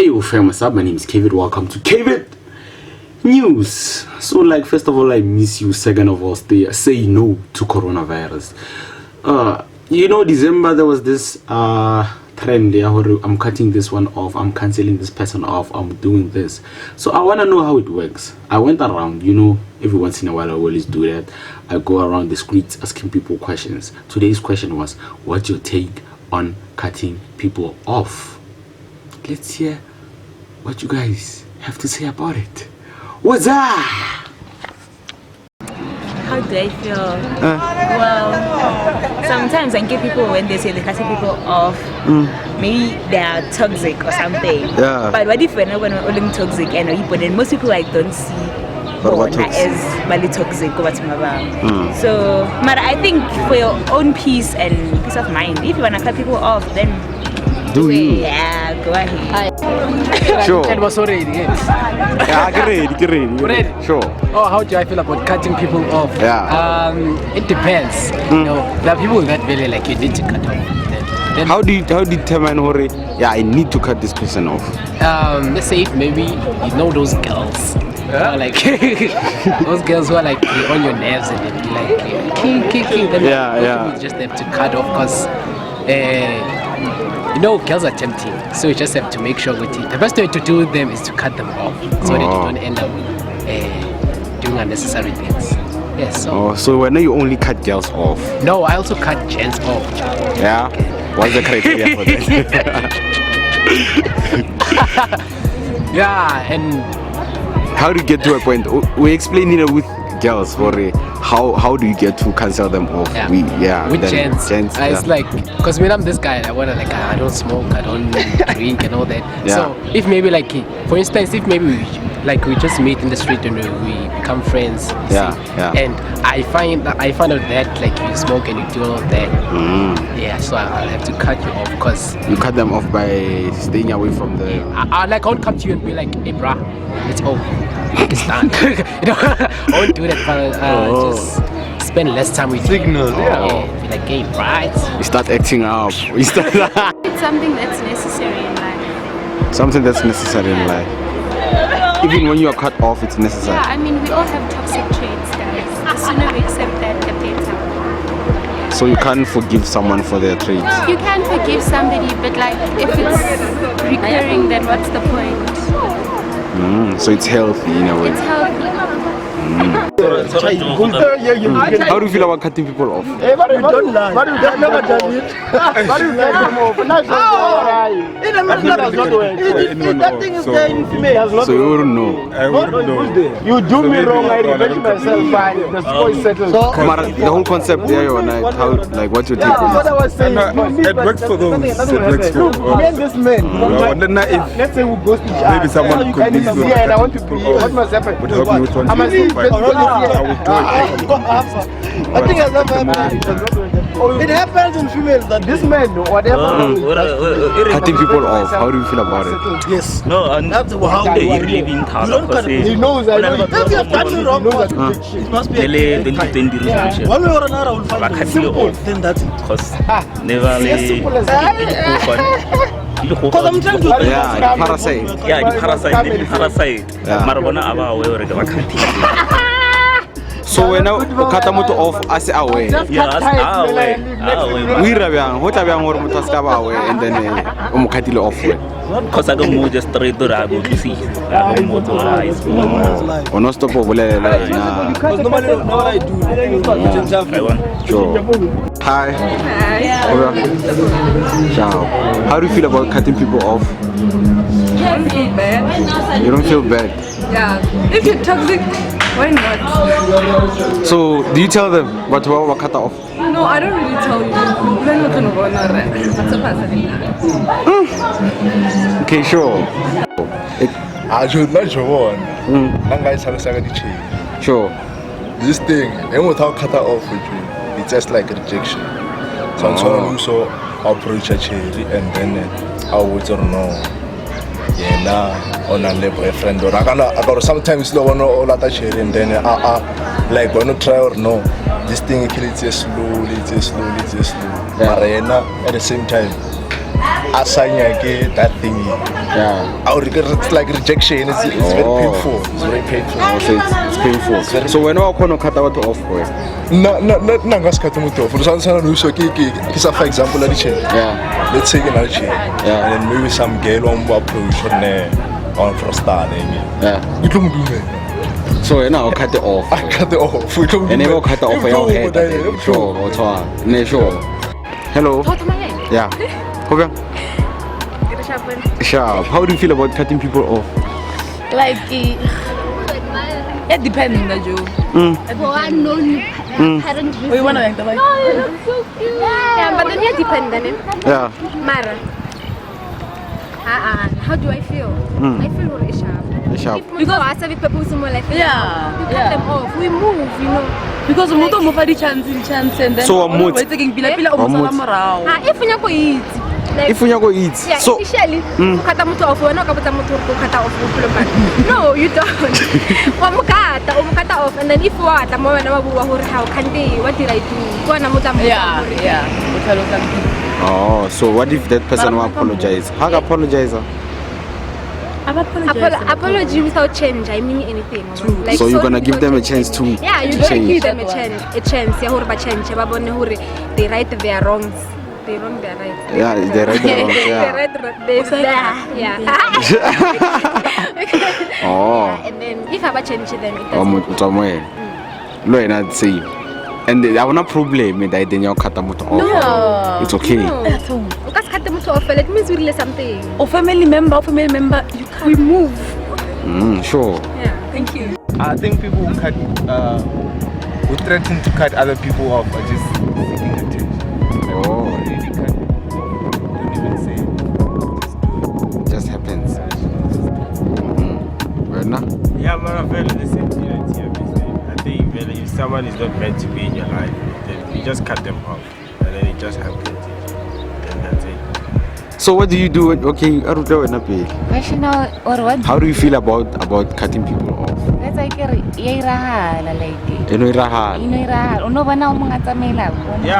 Hey, fam, what's up? My name is Kevin. Welcome to Kevin News. So, like, first of all, I miss you. Second of all, say no to coronavirus. December there was this trend. I'm cutting this one off. I'm canceling this person off. I'm doing this. So I wanna know how it works. I went around. Every once in a while I always do that. I go around the streets asking people questions. Today's question was, what's your take on cutting people off? Let's hear what you guys have to say about it. What's up? How do I feel? Well, sometimes I get people when they say they're cutting people off, maybe they are toxic or something. Yeah. But what if we're not going to toxic and then most people don't see as very toxic. So, but I think for your own peace and peace of mind, if you want to cut people off, then do you? Yeah, go ahead. Sure. It was already, yes. Yeah, get ready. Sure. Oh, how do I feel about cutting people off? Yeah. It depends. There are people that really like you need to cut off. Then how do you determine, I need to cut this person off? Let's say if maybe those girls. Like those girls who are like on your nerves and then be like king. Then you just have to cut off because girls are tempting, so you just have to make sure with it. The best way to do with them is to cut them off, so that you don't end up doing unnecessary things. Yes. So when you only cut girls off? No, I also cut gents off. Yeah. What's the criteria for that? Yeah, and how do you get to a point? We explain it with girls, how do you get to cancel them off? With gents. It's like, because when I'm this guy, I don't smoke, I don't drink and all that. Yeah. So if maybe for instance, if maybe we just meet in the street and we become friends, and I find out that you smoke and you do all that, so I'll have to cut you off because you cut them off by staying away from the. I won't come to you and be like, hey, bruh, it's over. It's done. I won't do that, but just spend less time with signals. Be like, hey, right? You start acting up. It's something that's necessary in life. Something that's necessary in life. Even when you are cut off, it's necessary. Yeah, I mean, we all have toxic traits, guys. The sooner we accept that, the better. So you can't forgive someone for their traits. You can forgive somebody, but if it's recurring, then what's the point? So it's healthy in a way. It's healthy. How do you feel about cutting people off? That thing is there in female. So you wouldn't know. You do me wrong, I revenge myself, fine. The score is settled. The whole concept there, what's your take on What I it? was saying, it works for those. It works for me and this man. Let's say we go to maybe someone could and I want to be. What must happen? would help me with one. I must see. I think it It happens in females that this man, whatever. Cutting people off, how do you feel about it? Yes. No, and That's how they live in town. He knows I know. If you have done wrong, it must be a resolution. one way or another, I will find Like it simple. Then that's it. Because never Because I'm trying to parasite. parasite. Marabona aba aware ga bakhathi. So when you cut them off, as away. We rabiang, what are we away and then cut off. Because I go more just straight to the to see. Or not stop over Because normally what I do, Sure. Hi. Ciao. How do you feel about cutting people off? I don't feel bad. You don't feel bad? Yeah. If you're toxic, why not? So, do you tell them what to cut off? No, I don't really tell you. Then we can go on. Okay, sure. I should not show on. Sure. This thing, and without cut off with you, it's just like a rejection. So someone who saw approach a cherry and then I would know. Yeah, now on a boyfriend or I got sometimes no one all that cherry and then like when you try or no. This thing kills you slowly, but at the same time, asanyake that thing. Yeah. It's like rejection. It's very painful. It's very painful. Oh, so it's painful. So when I want to cut out off, boy. No, cut them off. For for example, yeah. Let's say another chair. Yeah. And then maybe some girl on approach on for a start. Yeah. You don't do that. So now I'll cut it off. I cut it off. And then we'll cut it off your head. Sure, sure. Hello. Yeah. Okay. Sharp. How do you feel about cutting people off? Like, it depends on the job. We want to like, Yeah, but then it depends on it. Yeah. Mara. How do I feel? I feel very sharp. Sharp. Because people who like yeah, we cut them off. We move, you know. Because we don't move the chance and then so what? If you eat. If you go eat, yeah, so initially, cut them off. We're not cut off. No, you don't. Cut off, and then if you are, how can they? What did I do? Yeah. oh, so what if that person will apologize? How can apologize? Apology without change. I mean anything. Like, so you're gonna give them a chance to yeah, you're gonna give them a chance. Yeah, change. They right their wrongs. They wrong their rights. Yeah, they right their wrongs. Yeah. Oh. And then if I change then it doesn't. And I have no problem with that. Then you cut them off. No, it's okay. No. Because cut them off, it means we really something. Or family member, you can't remove. Sure. Yeah. Thank you. I think people who who threaten to cut other people off are just seeking attention. Oh. Really cut. Don't even say it. It just happens. Well, nah. Yeah, man, I feel the same thing. I think if someone is not meant to be in your life, then you just cut them off, and then it just happens, and that's it. So what do you do? Okay, or what? How do you feel about cutting people off? That's like yeah,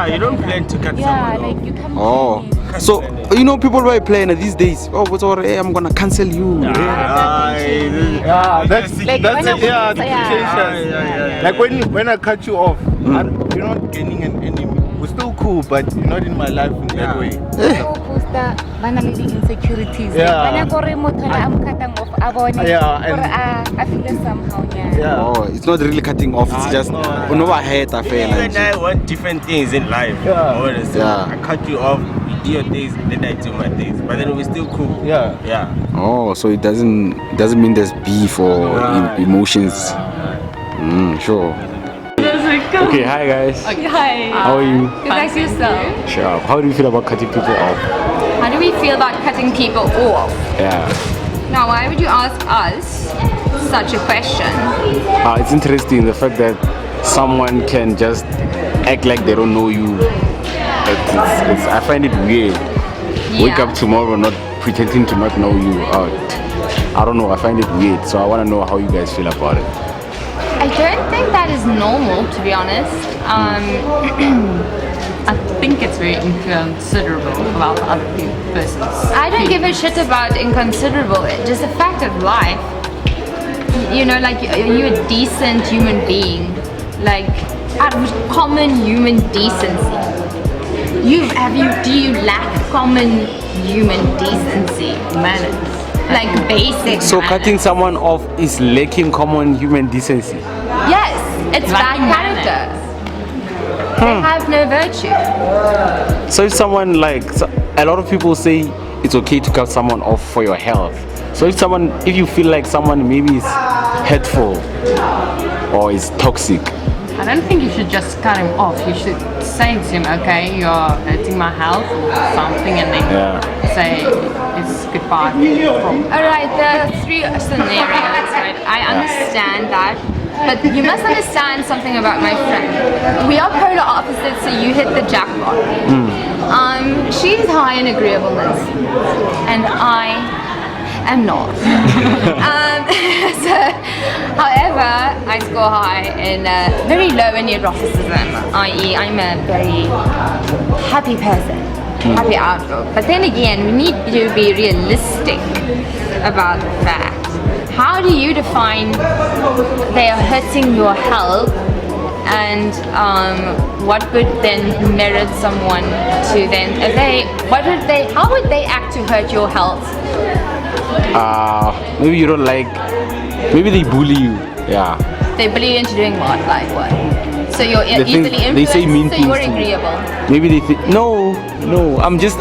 you don't plan to cut someone like off. you come. Oh, so you know people were playing these days. Oh, what's all? Hey, I'm gonna cancel you. That's like the yeah. situation. Like when I cut you off, you're not gaining an enemy. We're still cool, but you're not in my life in that way. Insecurities. Yeah. I'm cutting off. Yeah, I feel somehow. Yeah. Oh, it's not really cutting off. It's just You and I want different things in life. Yeah. I cut you off. You do your things, then I do my things. But then we're still cool. Yeah. Oh, so it doesn't mean there's beef or emotions. Sure. Okay, hi guys. Okay, hi. How are you? Good, thanks yourself. Sure. How do you feel about cutting people off? How do we feel about cutting people off? Yeah. Now, why would you ask us such a question? It's interesting the fact that someone can just act like they don't know you. I find it weird. Wake up tomorrow not pretending to not know you. I don't know. I find it weird. So I want to know how you guys feel about it. I don't think that is normal, to be honest. I think it's very inconsiderable about other persons. I don't give a shit about inconsiderable. It's just a fact of life. You know, like you're a decent human being. Like out of common human decency. Do you lack common human decency? Manners. Like basic So manners. cutting someone off is lacking common human decency. Yes, it's bad character. They have no virtue. So if someone a lot of people say it's okay to cut someone off for your health. So if you feel like someone maybe is hurtful or is toxic, I don't think you should just cut him off. You should say to him, okay, you're hurting my health or something, and then say it's goodbye. Alright, there are 3 scenarios, right? I understand that. But you must understand something about my friend. We are polar opposites, so you hit the jackpot. She's high in agreeableness, and I am not. However, I score high in very low in neuroticism, i.e. I'm a very happy person. happy outlook. But then again, we need to be realistic about the fact. How do you define they are hurting your health, and what would then merit someone to then, how would they act to hurt your health? Maybe you don't like, maybe they bully you. Yeah. They bully you into doing what? Like what? So you're easily influenced, they say mean so things you're to you. agreeable. Maybe they think, no,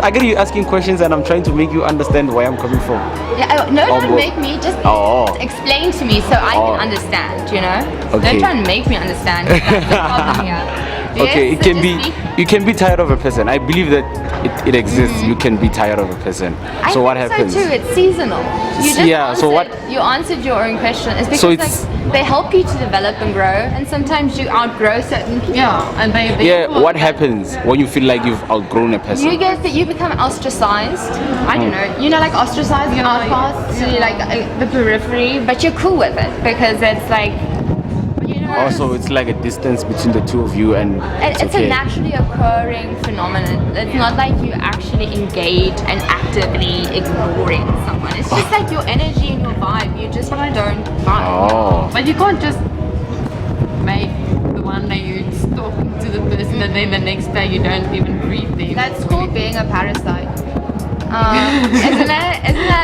I get you asking questions and I'm trying to make you understand where I'm coming from. Yeah, don't make me, just explain to me so I can understand, you know? Okay. Don't try and make me understand. That's the problem here. Okay, Yes, you can be tired of a person. I believe that it exists. You can be tired of a person. I So what think happens? So too, it's seasonal. You just you answered your own question. It's because they help you to develop and grow, and sometimes you outgrow certain people. And they What happens when you feel like you've outgrown a person? You become ostracized. I don't know. Like ostracized, you're outcast to like the periphery, but you're cool with it because it's like. Also, it's like a distance between the two of you, and It's okay. a naturally occurring phenomenon. It's not like you actually engage and actively ignoring someone. It's just like your energy and your vibe. You just don't vibe. But you can't just make the one day you're talking to the person and then the next day you don't even breathe them. That's called being a parasite. Isn't that?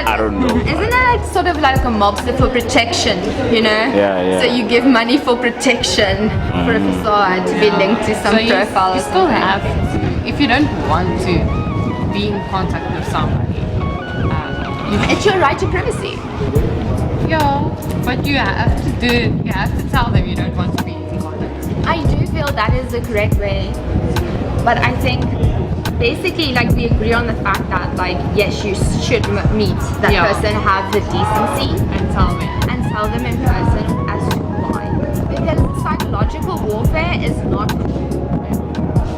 I don't know. Isn't that sort of like a mobster for protection? You know? Yeah. So you give money for protection for a facade to be linked to some So profile. you still have to, if you don't want to be in contact with somebody, it's your right to privacy. Yeah, but you have to tell them you don't want to be in contact. I do feel that is the correct way, but I think basically like we agree on the fact that like yes, you should meet that person, have the decency and tell them in person as to why, because psychological warfare is not cool,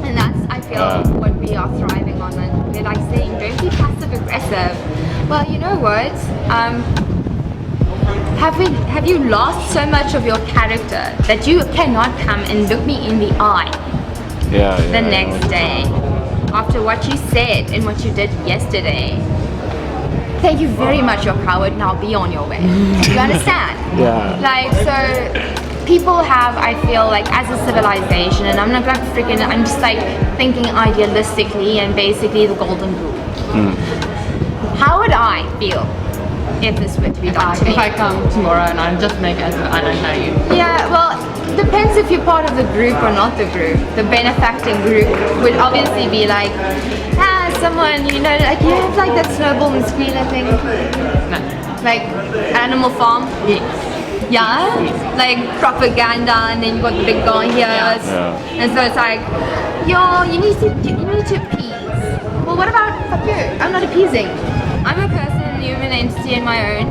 and that's I feel what we are thriving on. And we're like saying don't be passive aggressive. Well, you know what? Have you lost so much of your character that you cannot come and look me in the eye the next day after what you said and what you did yesterday? Thank you very much, you're a coward. Now be on your way. Do you understand? Like, so people have, I feel like, as a civilization, and I'm not like freaking, I'm just like thinking idealistically and basically the golden rule. How would I feel if this were to be done to me? If I come tomorrow and I just make it, I don't know you. Yeah, well, depends if you're part of the group or not the group. The benefacting group would obviously be like, someone, you know, like you have like that Snowball and Squealer thing. No. Like Animal Farm. Yes. Yeah? Like propaganda, and then you got the big guy here. And so it's like, you need to appease. Well, what about, fuck you, I'm not appeasing. I'm a person, human entity in my own.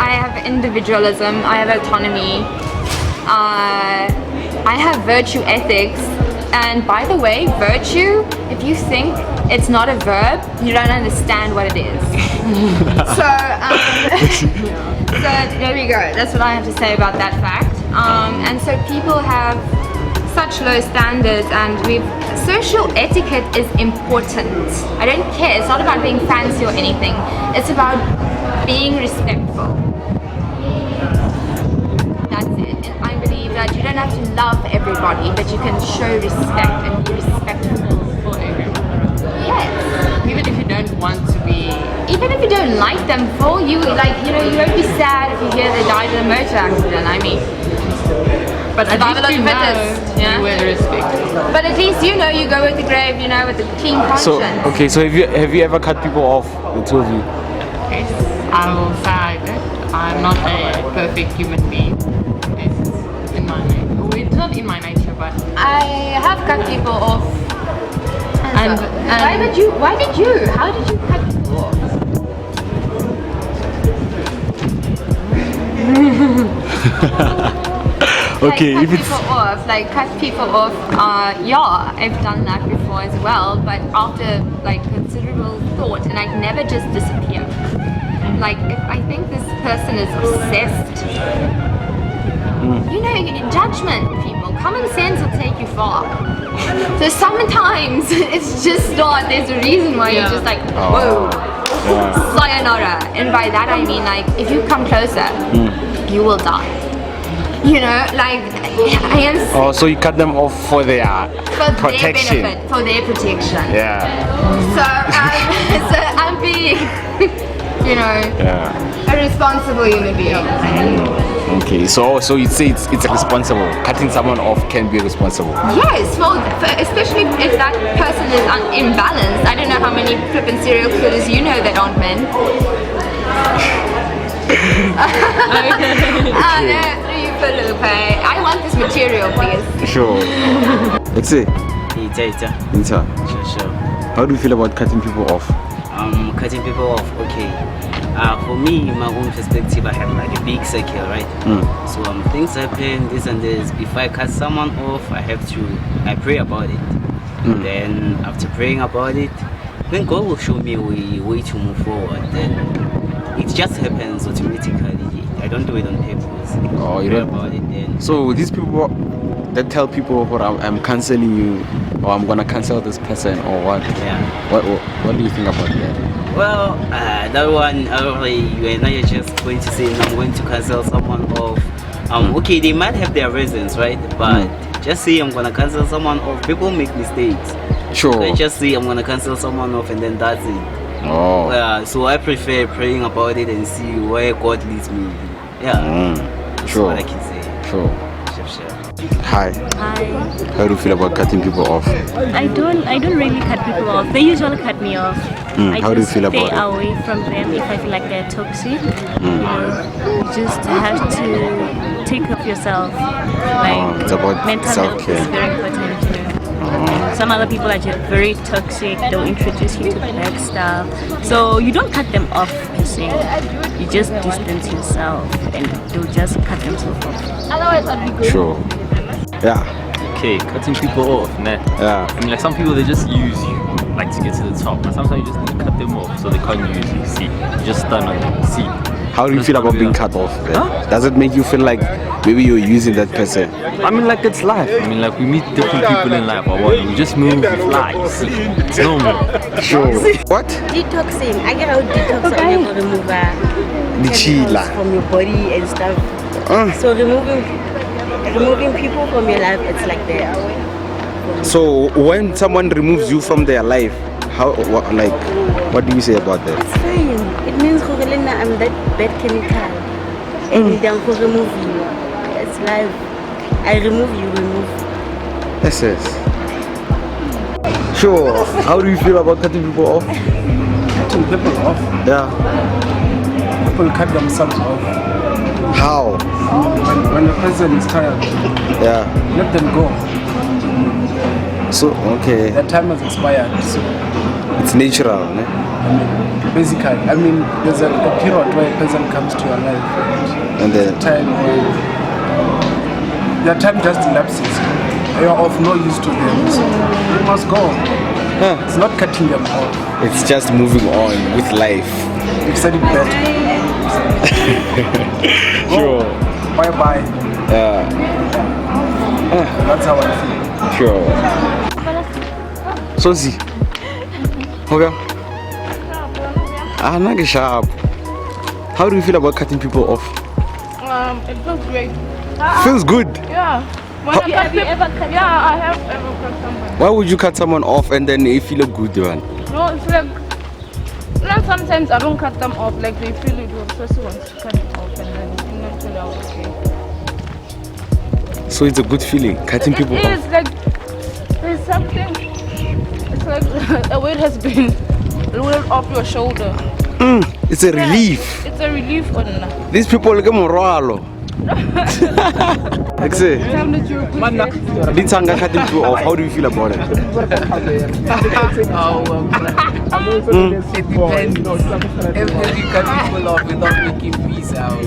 I have individualism, I have autonomy, I have virtue ethics, and by the way, virtue, if you think it's not a verb, you don't understand what it is. So there we go, that's what I have to say about that fact. And so people have such low standards, and social etiquette is important. I don't care, it's not about being fancy or anything, it's about being respectful. That's it. And I believe that you don't have to love everybody, but you can show respect and be respectful for everyone. Yes. Even if you don't want to be, even if you don't like them, for you, like, you know, you won't be sad if you hear they died in a motor accident. I mean, but at least you know you will respect. But at least you know you go with the grave, you know, with a clean conscience. So have you ever cut people off, the two of you? Yes, I will say I did. I'm not a perfect human being. It's in my nature. Well, it's not in my nature, but I have cut people off. And why did you? How did you cut people off? Okay, cut people off. Yeah, I've done that before as well, but after like considerable thought, and I'd never just disappear. Like, if I think this person is obsessed, you know, judgment, people, common sense will take you far. So sometimes it's just not. There's a reason why you're just like, whoa, sayonara. And by that I mean like, if you come closer, you will die. You know, like I am. Oh, so you cut them off for their protection. Their benefit, for their protection. Yeah. So, so I'm being, you know, a responsible human being. Okay, so you say it's responsible. Cutting someone off can be responsible. Yes, well, especially if that person is imbalanced. I don't know how many flippin' serial killers you know that aren't men. I want this material, please. Sure. Let's see. Inter. Sure. How do you feel about cutting people off? Cutting people off, okay. For me, in my own perspective, I have like a big circle, right? So things happen, this and this. If I cut someone off, I pray about it. Then after praying about it, then God will show me a way to move forward. Then it just happens automatically. I don't do it on purpose. Oh, you don't about it then. So these people that tell people, I'm canceling you, or I'm gonna cancel this person, or what? Yeah. What do you think about that? Well, that one, you and I are just going to say, I'm going to cancel someone off. Okay, they might have their reasons, right? But just say I'm gonna cancel someone off. People make mistakes. Sure. They just say I'm gonna cancel someone off, and then that's it. Oh. So I prefer praying about it and see where God leads me. Yeah. That's Sure. what I can say. Sure. Hi. Hi. How do you feel about cutting people off? I don't really cut people off. They usually cut me off. How do you feel about it? I just stay away from them if I feel like they're toxic. You know, you just have to take care of yourself. Like it's about mental self-care. health is very important. You know. Some other people are just very toxic. They'll introduce you to bad stuff. So you don't cut them off per se. You just distance yourself, and they'll just cut themselves off. Otherwise, I'd be good. Sure. Yeah. Okay, cutting people off, nah. Yeah. I mean, like some people, they just use you, like to get to the top. But sometimes you just need to cut them off so they can't use you. See, you just stand on them. See. How do you feel about being cut off? Does it make you feel like maybe you're using that person? I mean, like it's life. I mean, like we meet different people in life. Or what? We just move with life. See, it's normal. Sure. What? Detoxing. I get out detox and you remove chemicals from your body and stuff. So removing people from your life, it's like that. So when someone removes you from their life, what do you say about that? It's fine. It means I'm that bad chemical. And then remove you. It's life. I remove you, remove. Yes. Sure. How do you feel about cutting people off? Cutting people off? Yeah. People cut themselves off. How? When a person is tired, let them go. So, okay. Their time has expired. So it's natural, ne? Basically, I mean, there's a period where a person comes to your life, and then time where their time just elapses. You're of no use to them, so you must go. It's not cutting them off. It's just moving on with life. You've said it better. Sure. Bye bye. Yeah. That's how I feel. Sure. Sozi. Okay. Not sharp. How do you feel about cutting people off? It feels great. Feels good. Yeah. Have you ever cut? Yeah, I have ever cut someone. Why would you cut someone off and then you feel a good one? No, it's like sometimes I don't cut them off. Like they feel it was first one to cut it off and then it feel okay. So it's a good feeling cutting people off. It's like there's something. It's like a weight has been rolled off your shoulder. It's a relief. It's a relief on. These people look moralo. Like say, Ditsanga cutting people off. How do you feel about it? It depends. If you cut people off without making peace out.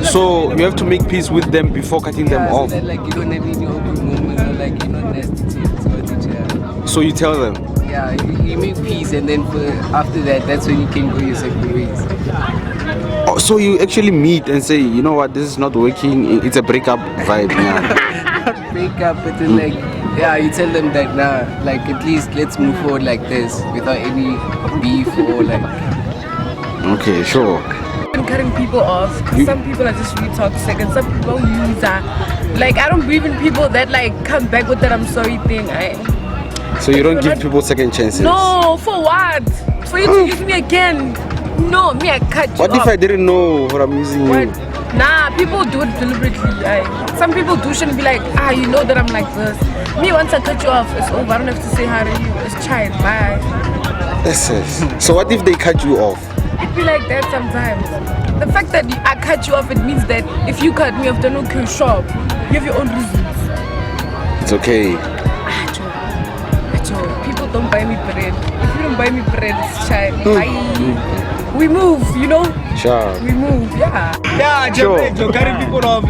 So you have to make peace with them before cutting them off. So that, like you don't have any open moments or like you're not nasty to each other. So you tell them. Yeah, you make peace and then after that, that's when you can go your separate ways. Oh, so you actually meet and say, you know what, this is not working. It's a breakup vibe. Yeah. break up, but then like, yeah, you tell them that nah, like at least let's move forward like this without any beef or like. Okay, sure. I'm cutting people off because some people are just really toxic and some people use like I don't believe in people that like come back with that I'm sorry thing. So you don't give people second chances? No, for what? For you to use me again? No, me I cut you What off. if I didn't know what I'm using you? Nah, people do it deliberately. Some people do shouldn't be like, you know that I'm like this. Me, once I cut you off, it's over. I don't have to say hi to you. It's child. Bye. Yes. So what if they cut you off? It be like that sometimes. The fact that I cut you off, it means that if you cut me off, then okay, shop. You have your own reasons. It's okay. People don't buy me bread. If you don't buy me bread, it's child. Bye. We move, you know? Sure. We move, yeah. Yeah, Sure. you're carrying people off.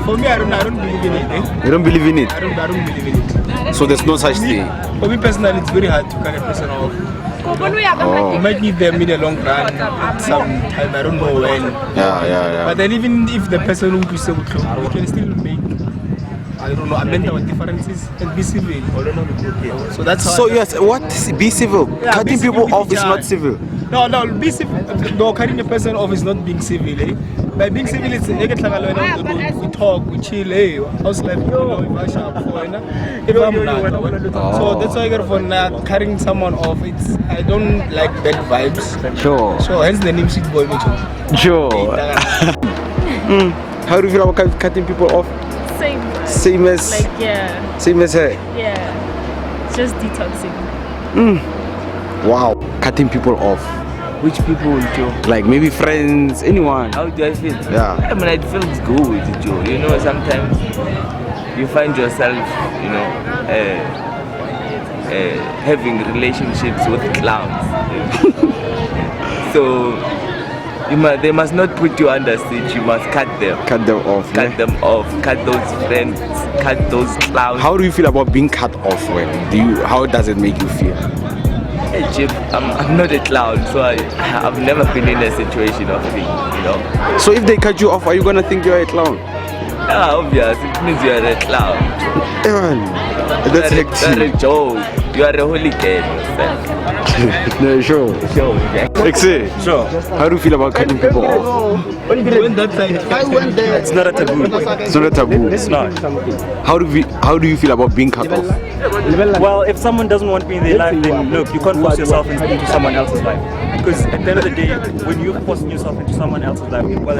For me, I don't believe in it. You don't believe in it? I don't believe in it. So there's no such thing? For me personally, it's very hard to carry a person off. You might need them in the long run, sometime, I don't know when. Yeah. But then even if the person who is so close, we can still make, I don't know, amend our differences and be civil. So that's how. So yes, what is be civil? Yeah, Cutting be people civil off is not civil. No, be civil. No, cutting a person off is not being civil. Eh? By being civil, it's we talk, we chill. Hey, how's life? So that's why I got for carrying someone off. I don't like bad vibes. Sure. So hence the name Sweet Boy Mucho. Sure. How do you feel about cutting people off? Same as Like, yeah. Same as her. Yeah. Just detoxing. Wow. Cutting people off. Which people, Joe? Like maybe friends, anyone. How do I feel? Yeah. I mean, it feels good, Joe. You know, sometimes you find yourself, you know, having relationships with clowns. So they must not put you under siege. You must cut them. Cut them off. Cut them off. Cut those friends. Cut those clowns. How do you feel about being cut off? How does it make you feel? Hey, Chip, I'm not a clown, so I've never been in a situation of being, you know. So if they cut you off, are you gonna think you're a clown? Yeah, obvious. It means you are a clown. That's hectic. You are a joke. You are a hooligan. No, sure. Sure. Sure. How do you feel about cutting people off? It's not a taboo. It's not a taboo. It's not. How do you feel about being cut off? Well, if someone doesn't want me in their life, then look, you can't force yourself into someone else's life. Because at the end of the day, when you're forcing yourself into someone else's life, well,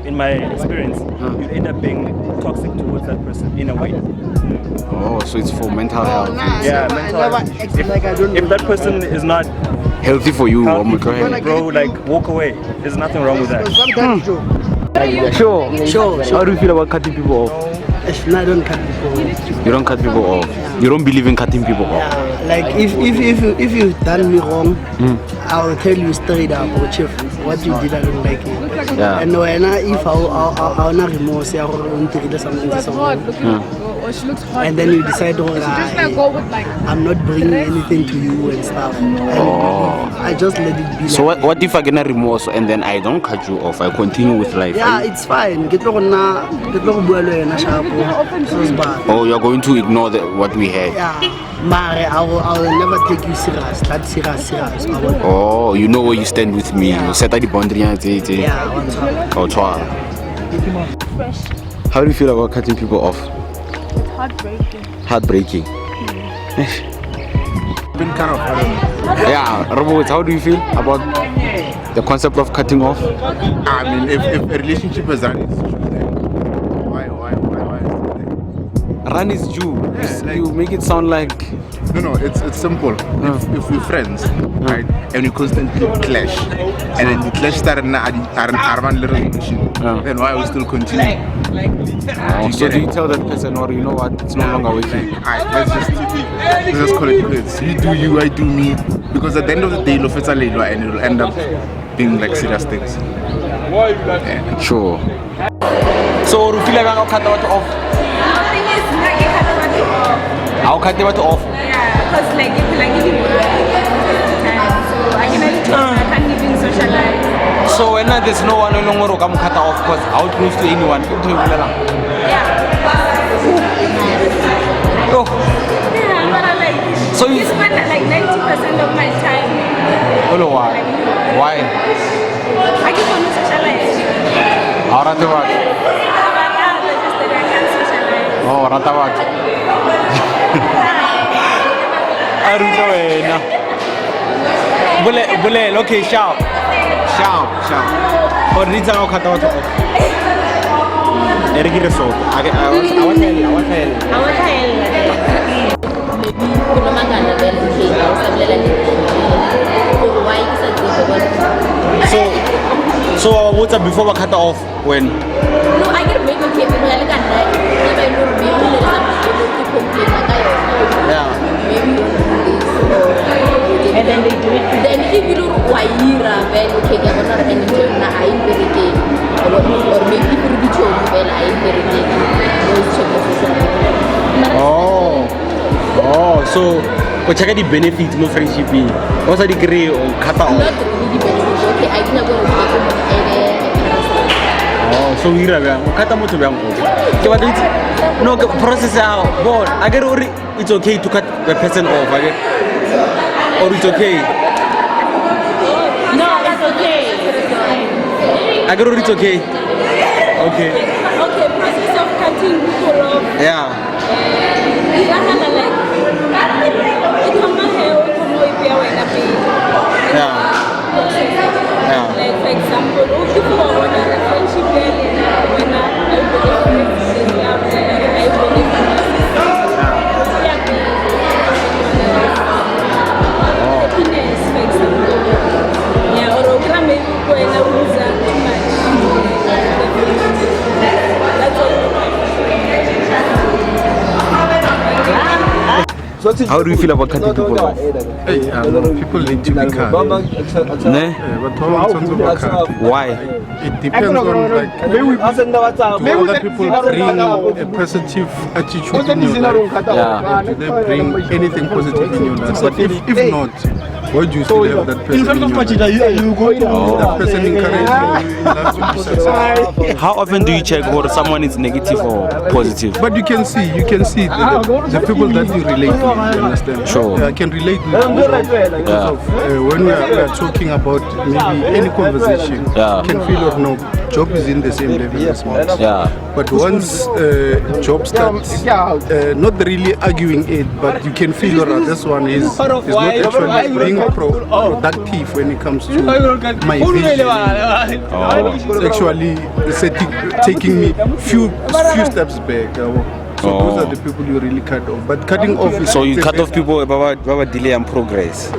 in my experience, you end up being toxic towards that person in a way. Oh, so it's for mental health. Yeah, mental health. If that person is not healthy for you, bro, like walk away. There's nothing wrong with that. Sure. How do you feel about cutting people off? No, I don't cut people off. You don't cut people off. You don't believe in cutting people off. Like if you've done me wrong, I'll tell you straight up, oh chief, what you did I don't like it. Yeah. And when if I'll not remorse, I'll do something to someone. And then you decide, I'm not bringing anything to you and stuff. And I just let it be. So what if I get a remorse and then I don't cut you off? I continue with life. Yeah, it's fine. Oh, you're going to ignore what we had. Yeah, but I'll never take you serious. That's serious. Oh, you know where you stand with me. You set the boundary. Yeah, How do you feel about cutting people off? It's heartbreaking. Heartbreaking. Been cut off. Yeah, Robert, how do you feel about the concept of cutting off? I mean, if a relationship is running, why? Run is due. You make it sound like. No, it's simple. If we're friends, right, and we constantly clash, and then the clash started an little resolution, then why are we still continuing? So do you tell that person, or you know what, it's no longer working? Alright, let's just call it quits. You do you, I do me. Because at the end of the day, and it will end up being like serious things. Yeah. Sure. So do you feel like I'll cut out off? I'll cut them off. Yeah, because if you so I can only talk, I can't even socialize. So when there's no one no longer come cut off because how close to anyone? Yeah. Yeah, but I like. So you spend like 90% of my time. Oh no, why? Why? I keep on socializing. Rata what? Oh, rata what? Aruta wena. Bule, okay, shout. Or read some cut out of. Erigi resort. I want So what's up before we cut off when? No, I get make okay, people like that. Yeah. And then they do it. Then if you do Waira, then okay, I'm not any turn. I very game. Or maybe people be told when I very game. Oh, so what check the benefits no friendship? What's the degree or cut off? Not really benefits. Okay, I think I'm going to so we are kata moto bang no process out but I get it's okay to cut the person off or it's okay no that's okay I get it's okay Process of cutting people off yeah like for example people who want a friendship How do you feel about cutting people off? Hey, people need to be cut. Why? It depends on like do other people bring a positive attitude in your life? Yeah. Do they bring anything positive in your life? But if not, why do you still have that person in your life? That person encourages you. How often do you check whether someone is negative or positive? But you can see the people that you relate to. You understand? Sure. I can relate with them because of when we are talking about maybe any conversation. Yeah. You can feel or no, job is in the same level as mine. Yeah. But once job starts, not really arguing it, but you can feel or this one is not actually being productive when it comes to my vision. It's actually taking me few steps back. So those are the people you really cut off. But cutting off is... So you cut off people about delay and progress?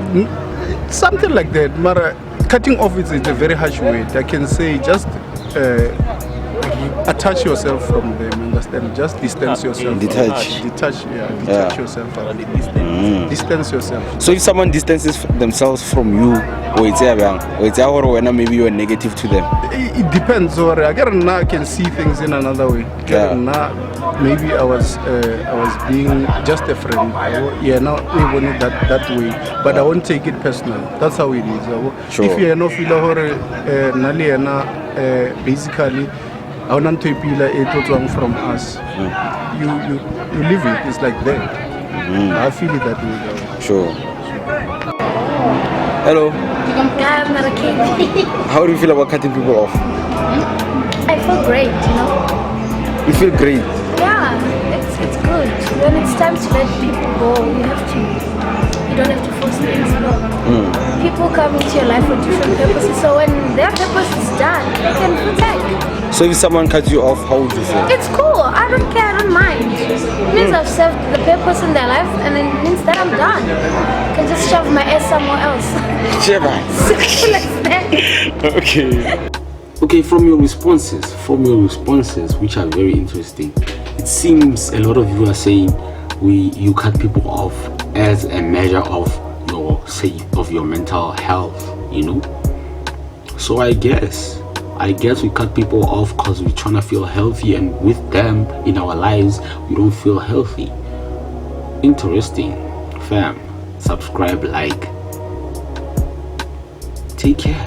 Something like that. But cutting off is a very harsh word. I can say just attach yourself from them, understand? Just distance yourself. Detach yourself. Distance yourself. So if someone distances themselves from you, or maybe you are negative to them? It depends. Or I can see things in another way. Maybe I was being just a friend. Now even that way. But I won't take it personal. That's how it is. Sure. If you feel basically I want to be from us. You live it. It's like that. I feel it that way. Sure. Hello. I'm not a kid. How do you feel about cutting people off? I feel great, You feel great? Yeah, it's good. When it's time to let people go, you don't have to force things. People come into your life for different purposes, so when their purpose is done, you can protect. So if someone cuts you off, how would you feel? It's cool. I don't care. I don't mind. It means I've served the purpose in their life, and it means that I'm done. I can just shove my ass somewhere else. Okay, from your responses, which are very interesting, it seems a lot of you are saying you cut people off as a measure of your mental health, So I guess we cut people off because we're trying to feel healthy, and with them in our lives we don't feel healthy. Interesting. Fam, subscribe, like. Take care.